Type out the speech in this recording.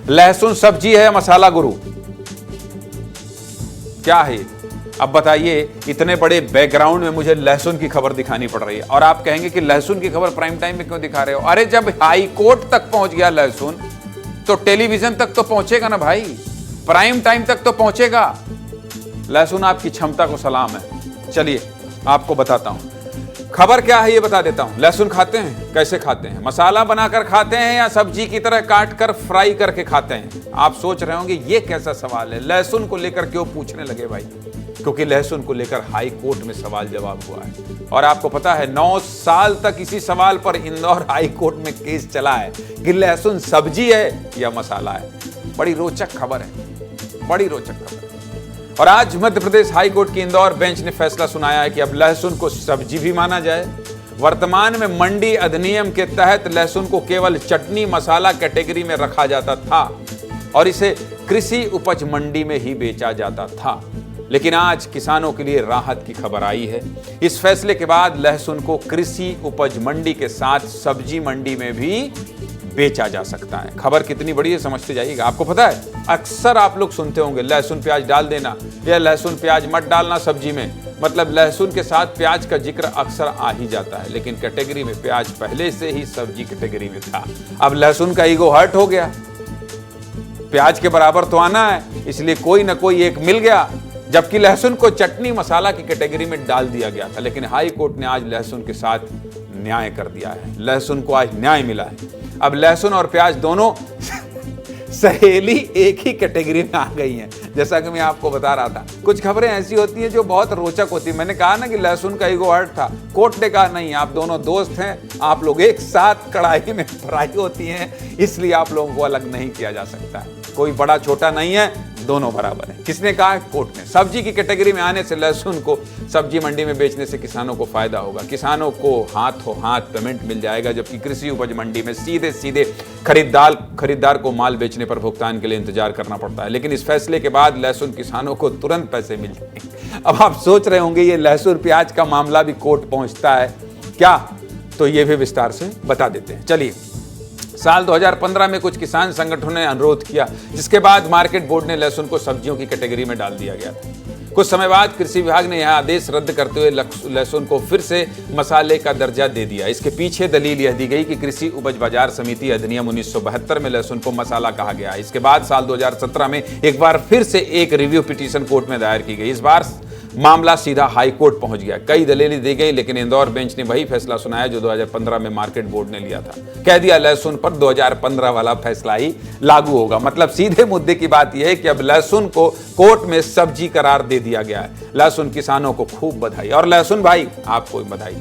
लहसुन सब्जी है या मसाला गुरु? क्या है? अब बताइए, इतने बड़े बैकग्राउंड में मुझे लहसुन की खबर दिखानी पड़ रही है और आप कहेंगे कि लहसुन की खबर प्राइम टाइम में क्यों दिखा रहे हो? अरे जब हाई कोर्ट तक पहुंच गया लहसुन, तो टेलीविजन तक तो पहुंचेगा ना भाई, प्राइम टाइम तक तो पहुंचेगा। लहसुन आपकी क्षमता को सलाम है। चलिए आपको बताता हूं खबर क्या है, ये बता देता हूं। लहसुन खाते हैं? कैसे खाते हैं? मसाला बनाकर खाते हैं या सब्जी की तरह काट कर फ्राई करके खाते हैं? आप सोच रहे होंगे ये कैसा सवाल है, लहसुन को लेकर क्यों पूछने लगे भाई? क्योंकि लहसुन को लेकर हाई कोर्ट में सवाल जवाब हुआ है और आपको पता है 9 साल तक इसी सवाल पर इंदौर हाई कोर्ट में केस चला है कि लहसुन सब्जी है या मसाला है। बड़ी रोचक खबर है, बड़ी रोचक खबर। और आज मध्य प्रदेश हाई कोर्ट की इंदौर बेंच ने फैसला सुनाया है कि अब लहसुन को सब्जी भी माना जाए। वर्तमान में मंडी अधिनियम के तहत लहसुन को केवल चटनी मसाला कैटेगरी में रखा जाता था और इसे कृषि उपज मंडी में ही बेचा जाता था, लेकिन आज किसानों के लिए राहत की खबर आई है। इस फैसले के बाद लहसुन को कृषि उपज मंडी के साथ सब्जी मंडी में भी बेचा जा सकता है। खबर कितनी बड़ी है समझते जाइएगा। आपको पता है, अक्सर आप लोग सुनते होंगे लहसुन प्याज डाल देना या लहसुन प्याज मत डालना सब्जी में, मतलब लहसुन के साथ प्याज का जिक्र अक्सर आ ही जाता है, लेकिन कैटेगरी में प्याज पहले से ही सब्जी कैटेगरी में था। अब लहसुन का ईगो हर्ट हो गया, प्याज के बराबर तो आना है, इसलिए कोई ना कोई एक मिल गया, जबकि लहसुन को चटनी मसाला की कैटेगरी में डाल दिया गया था। लेकिन हाई कोर्ट ने आज लहसुन के साथ न्याय कर दिया है, लहसुन को आज न्याय मिला है। अब लहसुन और प्याज दोनों सहेली एक ही कैटेगरी में आ गई हैं। जैसा कि मैं आपको बता रहा था, कुछ खबरें ऐसी होती हैं जो बहुत रोचक होती है। मैंने कहा ना कि लहसुन का ईगो हर्ट था, कोर्ट ने कहा नहीं, आप दोनों दोस्त हैं, आप लोग एक साथ कढ़ाई में फ्राई होती हैं, इसलिए आप लोगों को अलग नहीं किया जा सकता है। कोई बड़ा छोटा नहीं है, दोनों बराबर है। किसने कहा? कोर्ट ने। सब्जी की कैटेगरी में आने से लहसुन को सब्जी मंडी में बेचने से किसानों को फायदा होगा, किसानों को हाथों हाथ पेमेंट मिल जाएगा, जबकि कृषि उपज मंडी में सीधे सीधे खरीदार को माल बेचने पर भुगतान के लिए इंतजार करना पड़ता है। लेकिन इस फैसले के बाद लहसुन किसानों को तुरंत पैसे मिल जाएंगे। अब आप सोच रहे होंगे ये लहसुन प्याज का मामला भी कोर्ट पहुंचता है क्या? तो ये भी विस्तार से बता देते हैं। चलिए, साल 2015 में कुछ किसान संगठनों ने अनुरोध किया, जिसके बाद मार्केट बोर्ड ने लहसुन को सब्जियों की कैटेगरी में डाल दिया गया था। कुछ समय बाद कृषि विभाग ने यह आदेश रद्द करते हुए लहसुन को फिर से मसाले का दर्जा दे दिया। इसके पीछे दलील यह दी गई कि कृषि उपज बाजार समिति अधिनियम 1972 में लहसुन को मसाला कहा गया। इसके बाद साल 2017 में एक बार फिर से एक रिव्यू पिटीशन कोर्ट में दायर की गई। इस बार मामला सीधा हाई कोर्ट पहुंच गया। कई दलीलें दी गई, लेकिन इंदौर बेंच ने वही फैसला सुनाया जो 2015 में मार्केट बोर्ड ने लिया था। कह दिया लहसुन पर 2015 वाला फैसला ही लागू होगा। मतलब सीधे मुद्दे की बात यह है कि अब लहसुन को कोर्ट में सब्जी करार दे दिया गया है। लहसुन किसानों को खूब बधाई, और लहसुन भाई आपको बधाई।